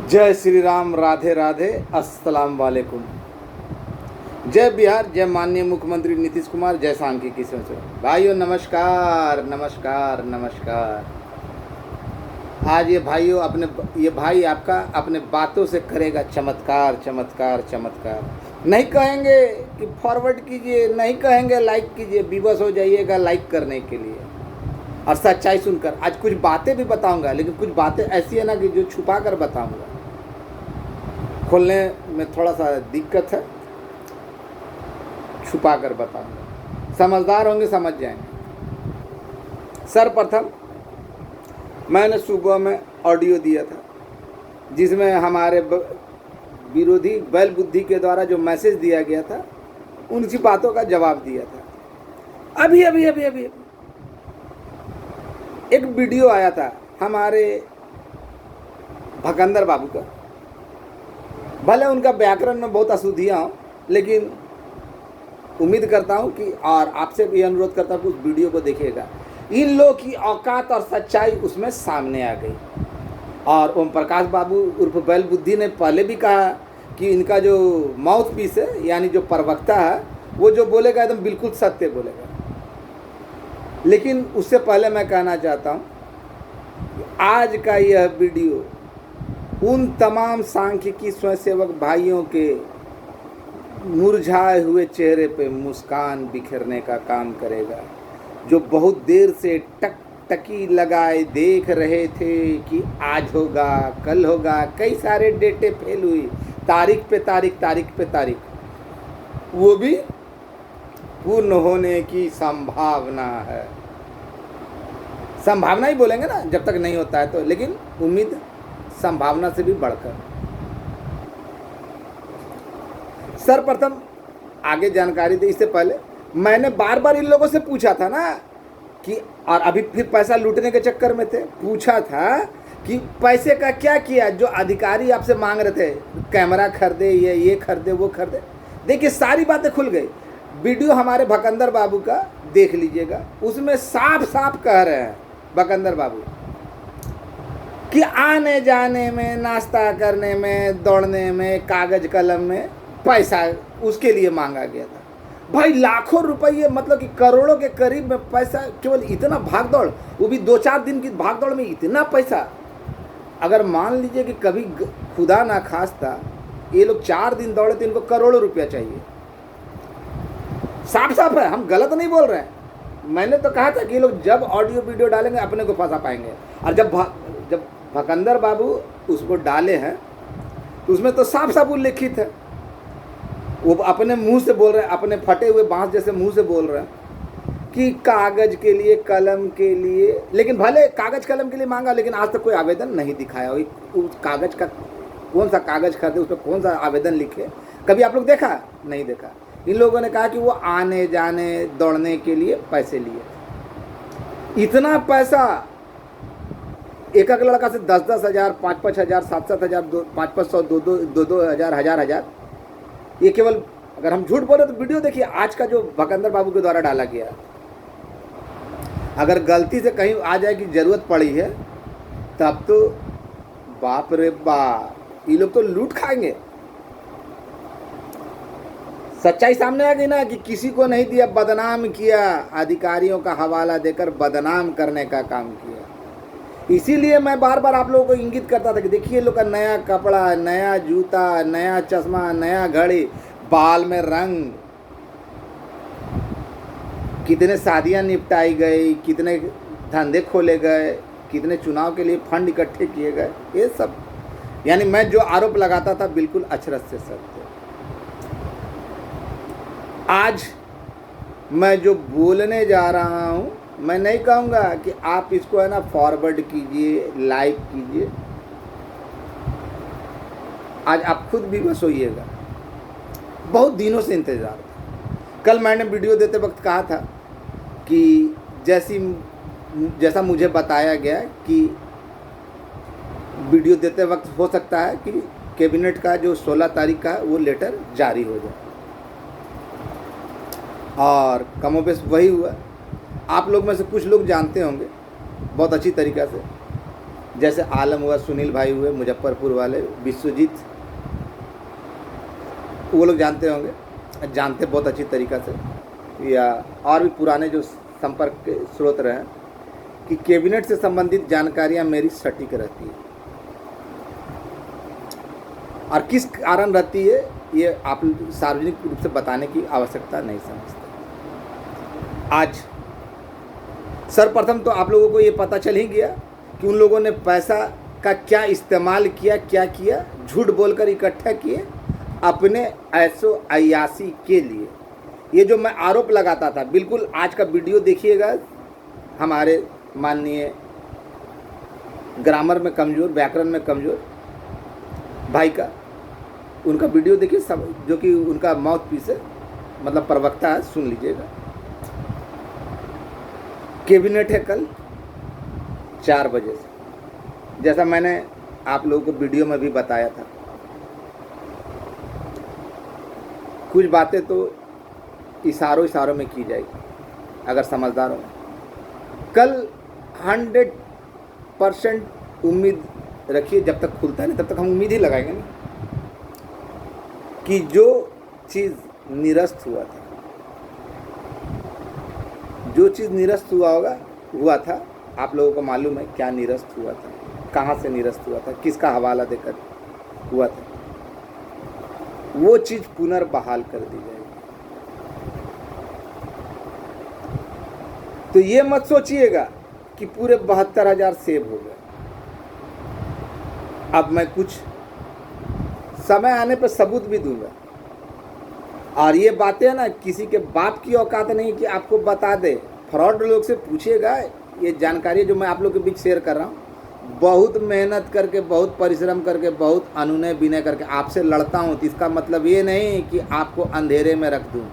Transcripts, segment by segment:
जय श्री राम, राधे राधे, अस्सलाम वालेकुम। जय बिहार, जय माननीय मुख्यमंत्री नीतीश कुमार, जय सांख्यिकी संसद। भाइयों नमस्कार नमस्कार नमस्कार। आज ये भाई आपका अपने बातों से करेगा चमत्कार चमत्कार चमत्कार। नहीं कहेंगे कि फॉरवर्ड कीजिए, नहीं कहेंगे लाइक कीजिए, विवश हो जाइएगा लाइक करने के लिए और सच्चाई सुनकर। आज कुछ बातें भी बताऊंगा, लेकिन कुछ बातें ऐसी है ना कि जो छुपा कर बताऊंगा, खोलने में थोड़ा सा दिक्कत है, छुपा कर बताऊंगा। समझदार होंगे समझ जाएंगे। सर्वप्रथम मैंने सुबह में ऑडियो दिया था जिसमें हमारे विरोधी बैल बुद्धि के द्वारा जो मैसेज दिया गया था उनकी बातों का जवाब दिया था। अभी अभी अभी अभी एक वीडियो आया था हमारे भकंदर बाबू का। भले उनका व्याकरण में बहुत अशुद्धियाँ हो, लेकिन उम्मीद करता हूँ कि और आपसे भी अनुरोध करता हूँ कि उस वीडियो को देखिएगा। इन लोगों की औकात और सच्चाई उसमें सामने आ गई। और ओम प्रकाश बाबू उर्फ बैल बुद्धि ने पहले भी कहा कि इनका जो माउथ पीस है, यानी जो प्रवक्ता है, वो जो बोलेगा एकदम बिल्कुल सत्य बोलेगा। लेकिन उससे पहले मैं कहना चाहता हूँ कि आज का यह वीडियो उन तमाम सांख्यिकी स्वयंसेवक भाइयों के मुरझाए हुए चेहरे पे मुस्कान बिखेरने का काम करेगा, जो बहुत देर से टकी लगाए देख रहे थे कि आज होगा कल होगा। कई सारे डेटे फेल हुई, तारीख पे तारीख, वो भी पूर्ण होने की संभावना है। संभावना ही बोलेंगे ना जब तक नहीं होता है तो, लेकिन उम्मीद संभावना से भी बढ़कर। सर्वप्रथम आगे जानकारी दी। इससे पहले मैंने बार बार इन लोगों से पूछा था ना कि, और अभी फिर पैसा लूटने के चक्कर में थे, पूछा था कि पैसे का क्या किया। जो अधिकारी आपसे मांग रहे थे कैमरा खरीदे, ये खरीदे वो खरीदे, देखिए सारी बातें खुल गई। वीडियो हमारे भकंदर बाबू का देख लीजिएगा, उसमें साफ साफ कह रहे हैं भकंदर बाबू कि आने जाने में, नाश्ता करने में, दौड़ने में, कागज कलम में पैसा उसके लिए मांगा गया था। भाई लाखों रुपये, मतलब कि करोड़ों के करीब में पैसा, केवल इतना भागदौड़, वो भी 2-4 दिन की भागदौड़ में इतना पैसा। अगर मान लीजिए कि कभी खुदा ना खास्ता ये लोग 4 दिन दौड़े तो इनको करोड़ों रुपया चाहिए। साफ साफ है, हम गलत नहीं बोल रहे हैं। मैंने तो कहा था कि ये लोग जब ऑडियो वीडियो डालेंगे अपने को फंसा पाएंगे। और जब भकंदर बाबू उसको डाले हैं तो उसमें तो साफ साफ उल्लिखित है, वो अपने मुंह से बोल रहे हैं, अपने फटे हुए बांस जैसे मुंह से बोल रहे हैं कि कागज के लिए, कलम के लिए। लेकिन भले कागज कलम के लिए मांगा, लेकिन आज तक कोई आवेदन नहीं दिखाया। उस कागज का कौन सा कागज खरीदे, उस पर कौन सा आवेदन लिखे, कभी आप लोग देखा? नहीं देखा। इन लोगों ने कहा कि वो आने जाने दौड़ने के लिए पैसे लिए। इतना पैसा एक लड़का से 10-10 हज़ार, 5-5 हज़ार, 7-7 हज़ार, 5-500, 2-2 हज़ार, हजार, ये केवल, अगर हम झूठ बोले तो वीडियो देखिए आज का जो भकंदर बाबू के द्वारा डाला गया। अगर गलती से कहीं आ जाए कि जरूरत पड़ी है तब तो बाप रे बाप, ये लोग तो लूट खाएंगे। सच्चाई सामने आ गई ना कि किसी को नहीं दिया, बदनाम किया, अधिकारियों का हवाला देकर बदनाम करने का काम किया। इसीलिए मैं बार बार आप लोगों को इंगित करता था कि देखिए लोग का नया कपड़ा, नया जूता, नया चश्मा, नया घड़ी, बाल में रंग, कितने शादियां निपटाई गई, कितने धंधे खोले गए, कितने चुनाव के लिए फंड इकट्ठे किए गए, ये सब। यानी मैं जो आरोप लगाता था बिल्कुल अक्षरश से सत्य। आज मैं जो बोलने जा रहा हूँ, मैं नहीं कहूँगा कि आप इसको है ना फॉरवर्ड कीजिए, लाइक कीजिए। आज आप खुद भी बस होइएगा। बहुत दिनों से इंतज़ार था। कल मैंने वीडियो देते वक्त कहा था कि जैसा मुझे बताया गया कि वीडियो देते वक्त हो सकता है कि कैबिनेट का जो 16 तारीख का वो लेटर जारी हो जाए, और कमोबेश वही हुआ। आप लोग में से कुछ लोग जानते होंगे बहुत अच्छी तरीक़ा से जैसे आलम हुआ, सुनील भाई हुए मुजफ्फरपुर वाले, विश्वजीत, वो लोग जानते होंगे, जानते बहुत अच्छी तरीक़ा से, या और भी पुराने जो संपर्क के स्रोत रहे हैं, कि कैबिनेट से संबंधित जानकारियां मेरी सटीक रहती है। और किस कारण रहती है ये आप सार्वजनिक रूप से बताने की आवश्यकता नहीं समझते। आज सर्वप्रथम तो आप लोगों को ये पता चल ही गया कि उन लोगों ने पैसा का क्या इस्तेमाल किया, क्या किया, झूठ बोलकर इकट्ठा किए अपने ऐसो अयासी के लिए। ये जो मैं आरोप लगाता था, बिल्कुल आज का वीडियो देखिएगा, हमारे माननीय ग्रामर में कमज़ोर, व्याकरण में कमज़ोर भाई का, उनका वीडियो देखिए, सब जो कि उनका माउथ पीस है, मतलब प्रवक्ता है, सुन लीजिएगा। कैबिनेट है कल 4 बजे से, जैसा मैंने आप लोगों को वीडियो में भी बताया था। कुछ बातें तो इशारों में की जाएगी अगर समझदार हो। कल 100% उम्मीद रखिए, जब तक खुलता है नहीं तब तक हम उम्मीद ही लगाएंगे ना, कि जो चीज़ निरस्त हुआ था, जो चीज़ निरस्त हुआ था, आप लोगों को मालूम है क्या निरस्त हुआ था, कहाँ से निरस्त हुआ था, किसका हवाला देकर हुआ था, वो चीज़ पुनर्बहाल कर दी जाएगी। तो ये मत सोचिएगा कि पूरे 72,000 सेव हो गए। अब मैं कुछ समय आने पर सबूत भी दूंगा। और ये बातें ना, किसी के बाप की औकात नहीं कि आपको बता दे। फ्रॉड लोग से पूछिएगा। ये जानकारी जो मैं आप लोग के बीच शेयर कर रहा हूँ, बहुत मेहनत करके, बहुत परिश्रम करके, बहुत अनुनय विनय करके आपसे लड़ता हूँ। तो इसका मतलब ये नहीं कि आपको अंधेरे में रख दूँ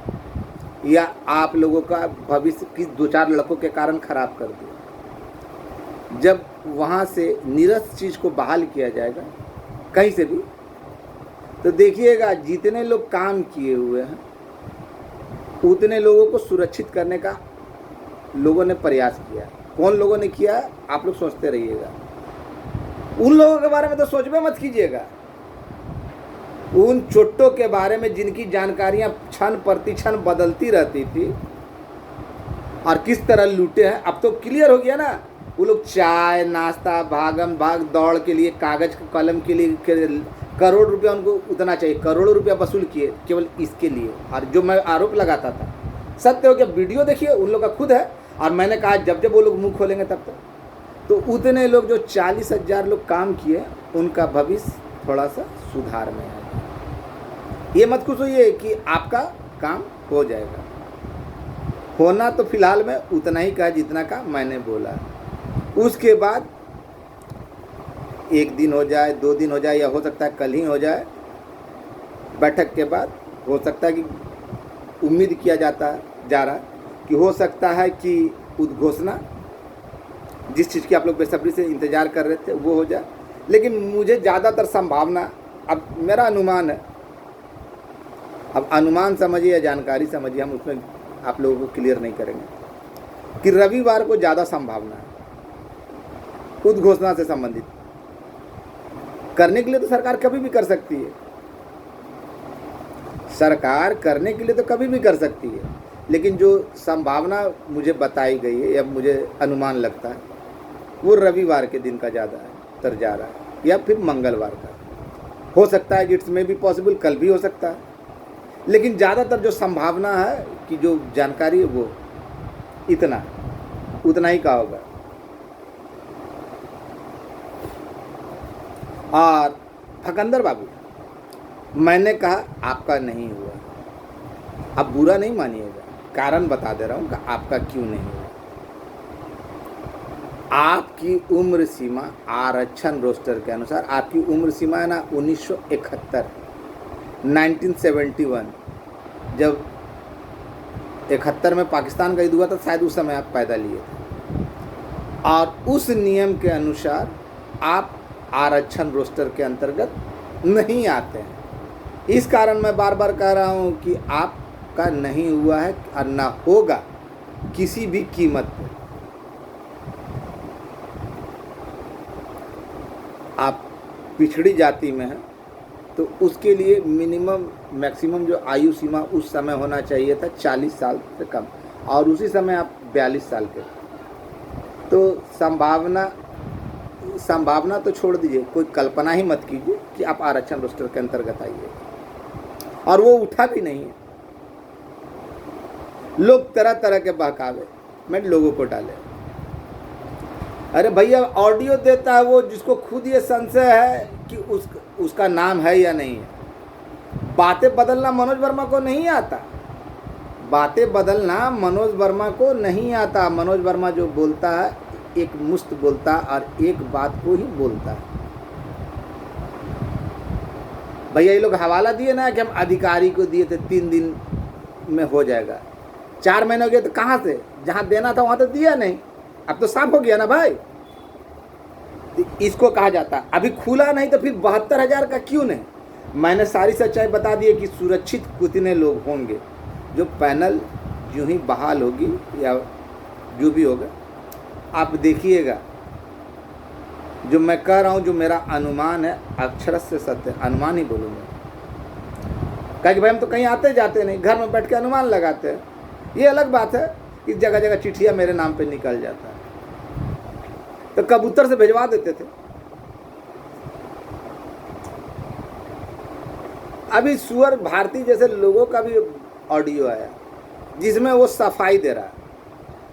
या आप लोगों का भविष्य किस 2-4 लड़कों के कारण खराब कर दूँ। जब वहाँ से निरस्त चीज़ को बहाल किया जाएगा कहीं से भी, तो देखिएगा जितने लोग काम किए हुए हैं उतने लोगों को सुरक्षित करने का लोगों ने प्रयास किया। कौन लोगों ने किया आप लोग सोचते रहिएगा। उन लोगों के बारे में तो सोच में मत कीजिएगा। उन चोट्टों के बारे में जिनकी जानकारियां क्षण प्रतिक्षण बदलती रहती थी और किस तरह लूटे हैं, अब तो क्लियर हो गया ना। वो लोग चाय नाश्ता भागम भाग दौड़ के लिए, कागज कलम के लिए करोड़ रुपया उनको उतना चाहिए, करोड़ों रुपया वसूल किए केवल इसके लिए। और जो मैं आरोप लगाता था सत्य हो गया। वीडियो देखिए, उन लोग का खुद है। और मैंने कहा जब जब वो लोग मुंह खोलेंगे तब तक तो उतने लोग जो 40,000 लोग काम किए उनका भविष्य थोड़ा सा सुधार में आएगा। ये मत खुश होइए कि आपका काम हो जाएगा। होना तो फिलहाल में उतना ही का जितना का मैंने बोला। उसके बाद 1 दिन हो जाए, 2 दिन हो जाए, या हो सकता है कल ही हो जाए। बैठक के बाद हो सकता है कि उम्मीद किया जा रहा है कि हो सकता है कि उद्घोषणा जिस चीज़ की आप लोग बेसब्री से इंतज़ार कर रहे थे वो हो जाए। लेकिन मुझे ज़्यादातर संभावना, अब मेरा अनुमान है, अब अनुमान समझिए या जानकारी समझिए, हम उसमें आप लोगों को क्लियर नहीं करेंगे, कि रविवार को ज़्यादा संभावना है उद्घोषणा से संबंधित। करने के लिए तो सरकार कभी भी कर सकती है, सरकार करने के लिए तो कभी भी कर सकती है। लेकिन जो संभावना मुझे बताई गई है या मुझे अनुमान लगता है वो रविवार के दिन का ज़्यादा तर जा रहा है, या फिर मंगलवार का हो सकता है। इट्स में भी पॉसिबल कल भी हो सकता है। लेकिन ज़्यादातर जो संभावना है कि जो जानकारी है वो उतना ही का होगा। और फकंदर बाबू, मैंने कहा आपका नहीं हुआ, अब बुरा नहीं मानिएगा, कारण बता दे रहा हूँ कि आपका क्यों नहीं हुआ। आपकी उम्र सीमा आरक्षण रोस्टर के अनुसार, आपकी उम्र सीमा है ना 1971, 1971, जब 71 में पाकिस्तान का युद्ध हुआ था, शायद उस समय आप पैदा लिए थे। और उस नियम के अनुसार आप आरक्षण रोस्टर के अंतर्गत नहीं आते हैं। इस कारण मैं बार बार कह रहा हूँ कि आपका नहीं हुआ है और ना होगा किसी भी कीमत पर। आप पिछड़ी जाति में हैं तो उसके लिए मिनिमम मैक्सिमम जो आयु सीमा उस समय होना चाहिए था 40 साल से कम, और उसी समय आप 42 साल के। तो संभावना तो छोड़ दीजिए, कोई कल्पना ही मत कीजिए कि आप आरक्षण रोस्टर के अंतर्गत आइए, और वो उठा भी नहीं है। लोग तरह तरह के बहकावे में लोगों को डाले। अरे भैया, ऑडियो देता है वो जिसको खुद ये संशय है कि उसका नाम है या नहीं है। बातें बदलना मनोज वर्मा को नहीं आता, बातें बदलना मनोज वर्मा को नहीं आता। मनोज वर्मा जो बोलता है एक मुश्त बोलता और एक बात को ही बोलता है। भैया ये लोग हवाला दिए ना कि हम अधिकारी को दिए थे 3 दिन में हो जाएगा, 4 महीने हो गए तो कहाँ से, जहाँ देना था वहाँ तो दिया नहीं। अब तो साफ हो गया ना भाई, इसको कहा जाता है अभी खुला नहीं तो फिर 72,000 का क्यों नहीं। मैंने सारी सच्चाई बता दी है कि सुरक्षित कितने लोग होंगे। जो पैनल यूं ही बहाल होगी या जो भी होगा, आप देखिएगा। जो मैं कह रहा हूँ, जो मेरा अनुमान है, अक्षर से सत्य अनुमान ही बोलूँगा। कहा कि भाई हम तो कहीं आते जाते नहीं, घर में बैठ के अनुमान लगाते हैं। ये अलग बात है कि जगह जगह चिट्ठियाँ मेरे नाम पे निकल जाता है, तो कबूतर से भिजवा देते थे। अभी सुअर भारती जैसे लोगों का भी ऑडियो आया जिसमें वो सफाई दे रहा है,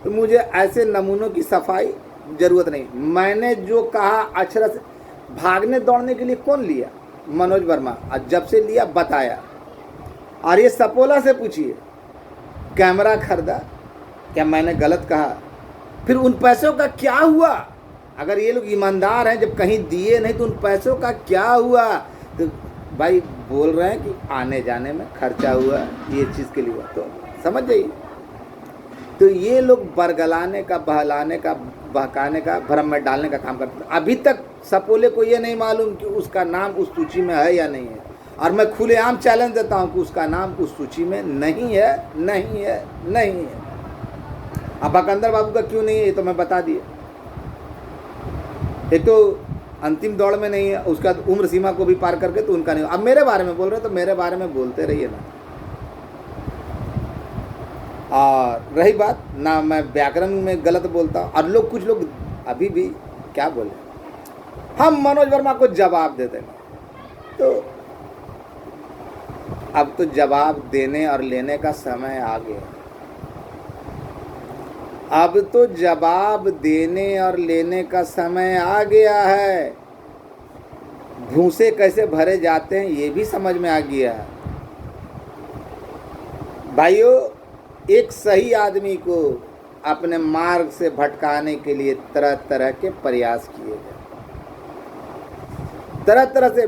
तो मुझे ऐसे नमूनों की सफाई जरूरत नहीं। मैंने जो कहा अक्षर से, भागने दौड़ने के लिए कौन लिया? मनोज वर्मा। और जब से लिया बताया। और ये सपोला से पूछिए, कैमरा खरीदा, क्या मैंने गलत कहा? फिर उन पैसों का क्या हुआ? अगर ये लोग ईमानदार हैं, जब कहीं दिए नहीं तो उन पैसों का क्या हुआ? तो भाई बोल रहे हैं कि आने जाने में खर्चा हुआ, ये चीज़ के लिए हुआ, तो समझ जाइए। तो ये लोग बरगलाने का, बहलाने का, बहकाने का, भ्रम में डालने का काम करते हैं। अभी तक सपोले को ये नहीं मालूम कि उसका नाम उस सूची में है या नहीं है। और मैं खुलेआम चैलेंज देता हूँ कि उसका नाम उस सूची में नहीं है, नहीं है, नहीं है। अब बकंदर बाबू का क्यों नहीं है ये तो मैं बता दिया। एक तो अंतिम दौड़ में नहीं है, उसका उम्र सीमा को भी पार करके तो उनका नहीं। अब मेरे बारे में बोल रहे तो मेरे बारे में बोलते रहिए ना। और रही बात ना, मैं व्याकरण में गलत बोलता हूँ, और लोग कुछ लोग अभी भी क्या बोले, हम मनोज वर्मा को जवाब दे देंगे। तो अब तो जवाब देने और लेने का समय आ गया। अब तो जवाब देने और लेने का समय आ गया है। भूसे कैसे भरे जाते हैं ये भी समझ में आ गया है। भाइयों, एक सही आदमी को अपने मार्ग से भटकाने के लिए तरह तरह के प्रयास किए गए, तरह तरह से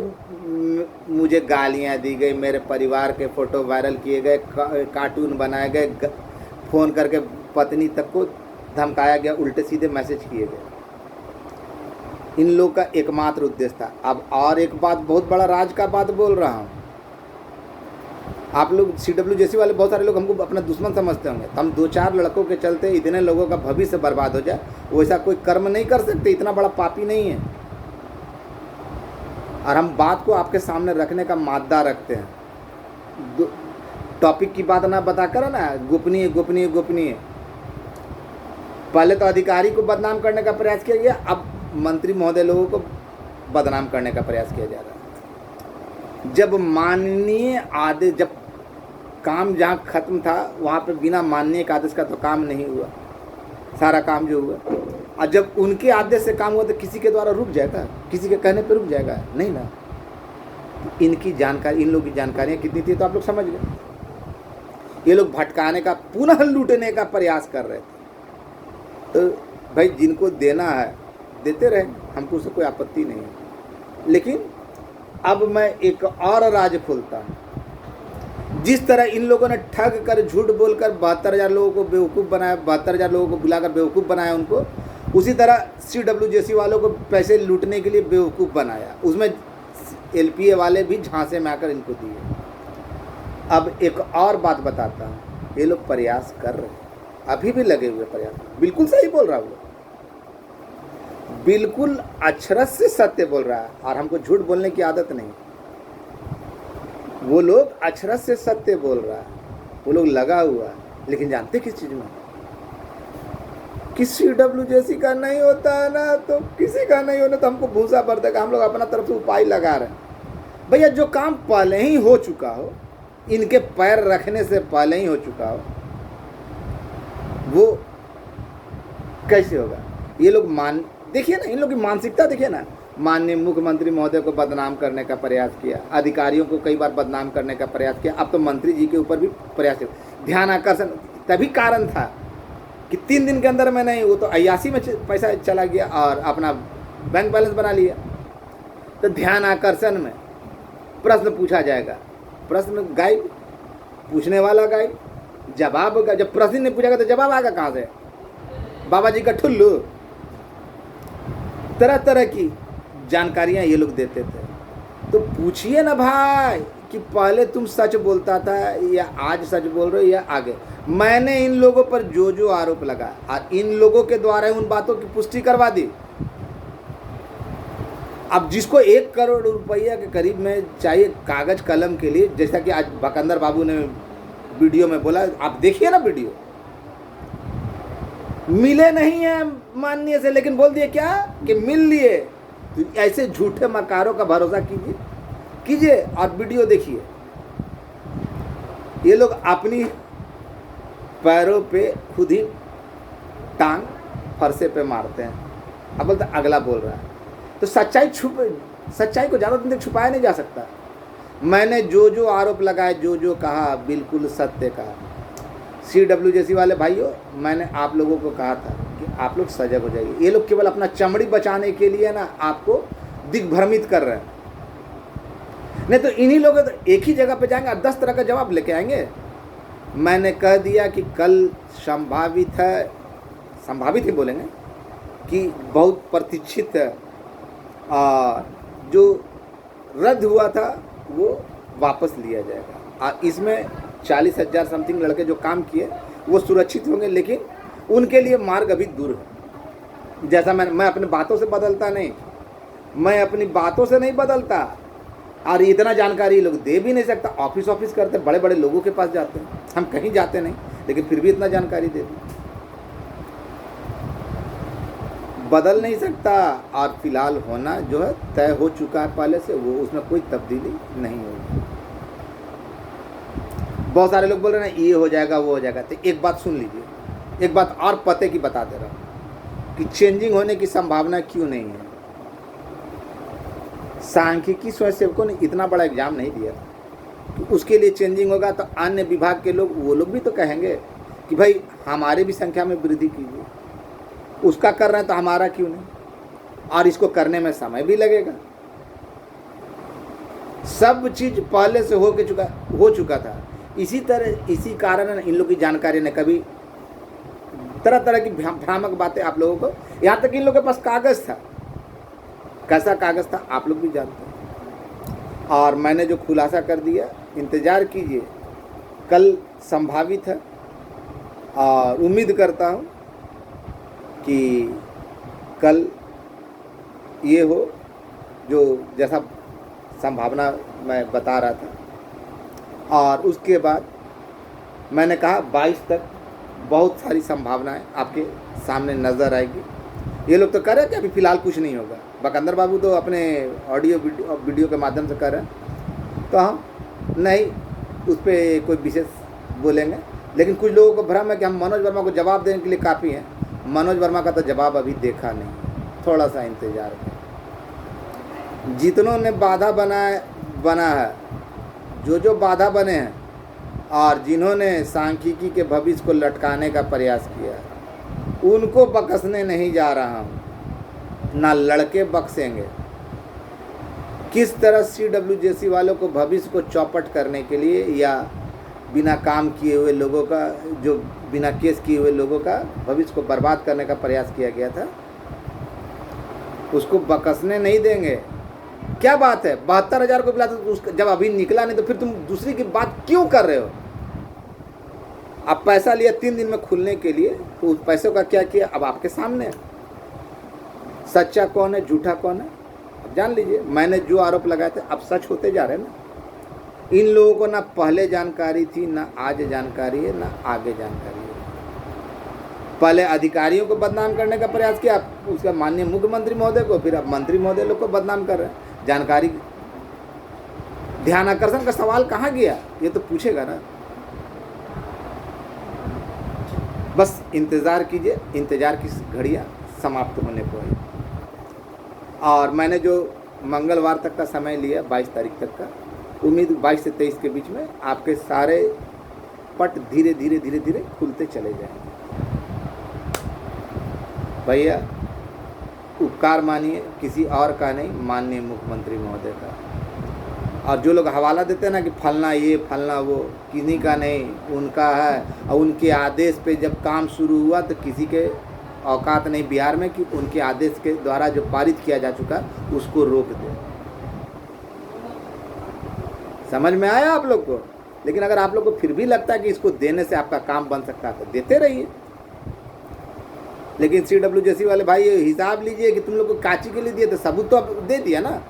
मुझे गालियां दी गई, मेरे परिवार के फ़ोटो वायरल किए गए, कार्टून बनाए गए, फ़ोन करके पत्नी तक को धमकाया गया, उल्टे सीधे मैसेज किए गए। इन लोग का एकमात्र उद्देश्य था। अब और एक बात, बहुत बड़ा राज का बात बोल रहा हूँ। आप लोग CWJC वाले बहुत सारे लोग हमको अपना दुश्मन समझते होंगे। तो हम 2-4 लड़कों के चलते इतने लोगों का भविष्य बर्बाद हो जाए, वैसा कोई कर्म नहीं कर सकते, इतना बड़ा पापी नहीं है। और हम बात को आपके सामने रखने का मादा रखते हैं। टॉपिक की बात ना बताकर ना, गोपनीय गोपनीय गोपनीय। पहले तो अधिकारी को बदनाम करने का प्रयास किया गया, अब मंत्री महोदय लोगों को बदनाम करने का प्रयास किया जा रहा है। जब माननीय आदेश, जब काम जहाँ खत्म था वहाँ पे बिना माननीय के आदेश का तो काम नहीं हुआ, सारा काम जो हुआ। और जब उनके आदेश से काम हुआ तो किसी के द्वारा रुक जाएगा, किसी के कहने पे रुक जाएगा? नहीं ना। इनकी जानकारी, इन लोगों की जानकारियाँ कितनी थी तो आप लोग समझ गए। ये लोग भटकाने का, पुनः लूटने का प्रयास कर रहे थे। तो भाई जिनको देना है देते रहे, हमको उससे कोई आपत्ति नहीं है। लेकिन अब मैं एक और राज खोलता हूँ। जिस तरह इन लोगों ने ठग कर, झूठ बोलकर 72,000 लोगों को बेवकूफ़ बनाया, 72,000 लोगों को बुलाकर बेवकूफ़ बनाया उनको, उसी तरह CWJC वालों को पैसे लूटने के लिए बेवकूफ़ बनाया। उसमें LPA वाले भी झांसे में आकर इनको दिए। अब एक और बात बताता हूँ, ये लोग प्रयास कर रहे हैं, अभी भी लगे हुए प्रयास, बिल्कुल सही बोल रहा हूँ। बिल्कुल अक्षरश से सत्य बोल रहा है और हमको झूठ बोलने की आदत नहीं। वो लोग अक्षरश से सत्य बोल रहा है, वो लोग लगा हुआ है, लेकिन जानते किस चीज़ में? कि CWJC का नहीं होता है ना तो किसी का नहीं होना तो हमको भूसा भर देगा, हम लोग अपना तरफ से उपाय लगा रहे हैं। भैया जो काम पहले ही हो चुका हो, इनके पैर रखने से पहले ही हो चुका हो, वो कैसे होगा? ये लोग देखिए ना, इन लोगों की मानसिकता देखिए ना। माननीय मुख्यमंत्री महोदय को बदनाम करने का प्रयास किया, अधिकारियों को कई बार बदनाम करने का प्रयास किया, अब तो मंत्री जी के ऊपर भी प्रयास किया। ध्यान आकर्षण तभी कारण था कि 3 दिन के अंदर में नहीं, वो तो 81 में पैसा चला गया और अपना बैंक बैलेंस बना लिया। तो ध्यान आकर्षण में प्रश्न पूछा जाएगा, प्रश्न गाइड, पूछने वाला गाइड, जवाब का जब प्रश्न नहीं पूछेगा तो जवाब आएगा कहाँ से? बाबा जी का ठुल्लू। तरह तरह की जानकारियाँ ये लोग देते थे। तो पूछिए ना भाई कि पहले तुम सच बोलता था या आज सच बोल रहे हो या आगे। मैंने इन लोगों पर जो जो आरोप लगा और इन लोगों के द्वारा उन बातों की पुष्टि करवा दी। अब जिसको 1 करोड़ रुपया के करीब में चाहिए कागज कलम के लिए, जैसा कि आज बकंदर बाबू ने वीडियो में बोला, आप देखिए ना वीडियो, मिले नहीं है माननीय से, लेकिन बोल दिए क्या कि मिल लिए। तो ऐसे झूठे मकारों का भरोसा कीजिए और वीडियो देखिए। ये लोग अपनी पैरों पे खुद ही टांग फरसे पे मारते हैं। अब बोलते अगला बोल रहा है तो सच्चाई को ज़्यादा दिन तक छुपाया नहीं जा सकता। मैंने जो जो आरोप लगाए, जो जो कहा, बिल्कुल सत्य कहा। CWJC वाले भाइयों, मैंने आप लोगों को कहा था कि आप लोग सजग हो जाइए। ये लोग केवल अपना चमड़ी बचाने के लिए ना आपको दिग्भ्रमित कर रहे हैं। नहीं तो इन्हीं लोग तो एक ही जगह पे जाएंगे और 10 तरह का जवाब लेके आएंगे। मैंने कह दिया कि कल संभावित ही बोलेंगे कि बहुत प्रतीक्षित और जो रद्द हुआ था वो वापस लिया जाएगा और इसमें 40,000 समथिंग लड़के जो काम किए वो सुरक्षित होंगे, लेकिन उनके लिए मार्ग अभी दूर है। जैसा मैं अपनी बातों से बदलता नहीं, मैं अपनी बातों से नहीं बदलता और इतना जानकारी लोग दे भी नहीं सकता। ऑफिस करते, बड़े बड़े लोगों के पास जाते हैं, हम कहीं जाते नहीं, लेकिन फिर भी इतना जानकारी दे दी। बदल नहीं सकता और फिलहाल होना जो है तय हो चुका है पहले से, वो उसमें कोई तब्दीली नहीं होगी। बहुत सारे लोग बोल रहे हैं ये हो जाएगा वो हो जाएगा, तो एक बात सुन लीजिए, एक बात और पते की बता दे रहा हूँ कि चेंजिंग होने की संभावना क्यों नहीं है। सांख्यिकी स्वयंसेवकों ने इतना बड़ा एग्जाम नहीं दिया कि उसके लिए चेंजिंग होगा, तो अन्य विभाग के लोग वो लोग भी तो कहेंगे कि भाई हमारे भी संख्या में वृद्धि कीजिए। उसका कर रहे हैं तो हमारा क्यों नहीं, और इसको करने में समय भी लगेगा। सब चीज पहले से हो चुका था। इसी कारण इन लोग की जानकारी ने कभी तरह तरह की भ्रामक बातें आप लोगों को, यहाँ तक इन लोगों के पास कागज था, कैसा कागज था आप लोग भी जानते हैं। और मैंने जो खुलासा कर दिया, इंतज़ार कीजिए, कल संभावित है और उम्मीद करता हूँ कि कल ये हो जो जैसा संभावना मैं बता रहा था। और उसके बाद मैंने कहा 22 तक बहुत सारी संभावनाएं आपके सामने नज़र आएगी। ये लोग तो कह रहे हैं कि अभी फ़िलहाल कुछ नहीं होगा, बकंदर बाबू तो अपने ऑडियो वीडियो के माध्यम से कर रहे हैं, तो हम नहीं उस पर कोई विशेष बोलेंगे। लेकिन कुछ लोगों को भ्रम है कि हम मनोज वर्मा को जवाब देने के लिए काफ़ी हैं। मनोज वर्मा का तो जवाब अभी देखा नहीं, थोड़ा सा इंतज़ार करें। जितनों ने बाधा बना है, जो बाधा बने हैं और जिन्होंने सांख्यिकी के भविष्य को लटकाने का प्रयास किया, उनको बख्शने नहीं जा रहा हूँ, ना लड़के बख्शेंगे। किस तरह CWJC वालों को भविष्य को चौपट करने के लिए या बिना काम किए हुए लोगों का, जो बिना केस किए हुए लोगों का भविष्य को बर्बाद करने का प्रयास किया गया था, उसको बख्शने नहीं देंगे। क्या बात है, 72,000 को बुलाते तो जब अभी निकला नहीं तो फिर तुम दूसरी की बात क्यों कर रहे हो? अब पैसा लिया 3 दिन में खुलने के लिए, तो उस पैसों का क्या किया अब आपके सामने है। सच्चा कौन है, झूठा कौन है, अब जान लीजिए। मैंने जो आरोप लगाए थे अब सच होते जा रहे हैं ना। इन लोगों को ना पहले जानकारी थी, ना आज जानकारी है, ना आगे जानकारी है। पहले अधिकारियों को बदनाम करने का प्रयास किया, उसका माननीय मुख्यमंत्री महोदय को, फिर अब मंत्री महोदय लोग को बदनाम कर रहे हैं। जानकारी, ध्यान आकर्षण का सवाल कहाँ गया, ये तो पूछेगा ना। बस इंतज़ार कीजिए, इंतज़ार की घड़ियाँ समाप्त होने को है। और मैंने जो मंगलवार तक का समय लिया, 22 तारीख तक का, उम्मीद 22 से 23 के बीच में आपके सारे पट धीरे धीरे धीरे धीरे खुलते चले जाएंगे। भैया उपकार मानिए, किसी और का नहीं, माननीय मुख्यमंत्री महोदय का। और जो लोग हवाला देते हैं ना कि फलना ये फलना वो, किसी का नहीं, उनका है। और उनके आदेश पे जब काम शुरू हुआ तो किसी के औकात नहीं बिहार में कि उनके आदेश के द्वारा जो पारित किया जा चुका उसको रोक दे। समझ में आया आप लोग को? लेकिन अगर आप लोग को फिर भी लगता है कि इसको देने से आपका काम बन सकता है तो देते रहिए। लेकिन CWJC वाले भाई हिसाब लीजिए कि तुम लोग को काची के लिए दिए, तो सबूत तो अब दे दिया ना,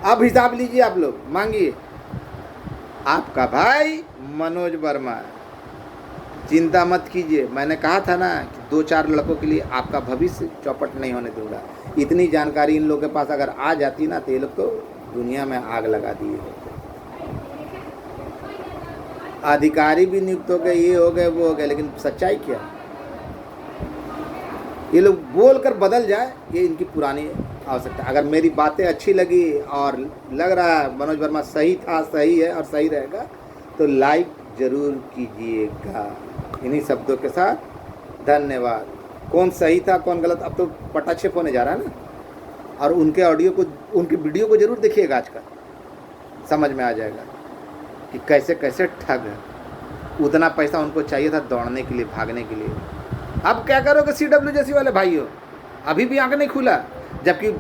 अब हिसाब लीजिए, आप लोग मांगिए। आपका भाई मनोज वर्मा, चिंता मत कीजिए। मैंने कहा था ना कि 2-4 लड़कों के लिए आपका भविष्य चौपट नहीं होने दूंगा। इतनी जानकारी इन लोगों के पास अगर आ जाती ना तो ये लोग तो दुनिया में आग लगा दिए होते। अधिकारी भी नियुक्त हो गए, ये हो गए, वो हो गए, लेकिन सच्चाई क्या? ये लोग बोल कर बदल जाए, ये इनकी पुरानी आवश्यकता। अगर मेरी बातें अच्छी लगी और लग रहा है मनोज वर्मा सही था, सही है और सही रहेगा, तो लाइक ज़रूर कीजिएगा। इन्हीं शब्दों के साथ धन्यवाद। कौन सही था कौन गलत अब तो पटाक्षेप होने जा रहा है ना। और उनके ऑडियो को, उनकी वीडियो को ज़रूर देखिएगा, आज का समझ में आ जाएगा कि कैसे कैसे ठग है। उतना पैसा उनको चाहिए था दौड़ने के लिए, भागने के लिए। अब क्या करोगे CWJC वाले भाइयों? अभी भी आंख नहीं खुला, जबकि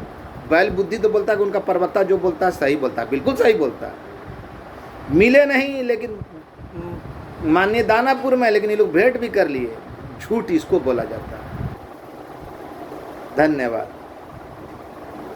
बैल बुद्धि तो बोलता है कि उनका प्रवक्ता जो बोलता है सही बोलता है, बिल्कुल सही बोलता है। मिले नहीं, लेकिन माननीय दानापुर में, लेकिन ये लोग भेंट भी कर लिए। झूठ इसको बोला जाता है। धन्यवाद।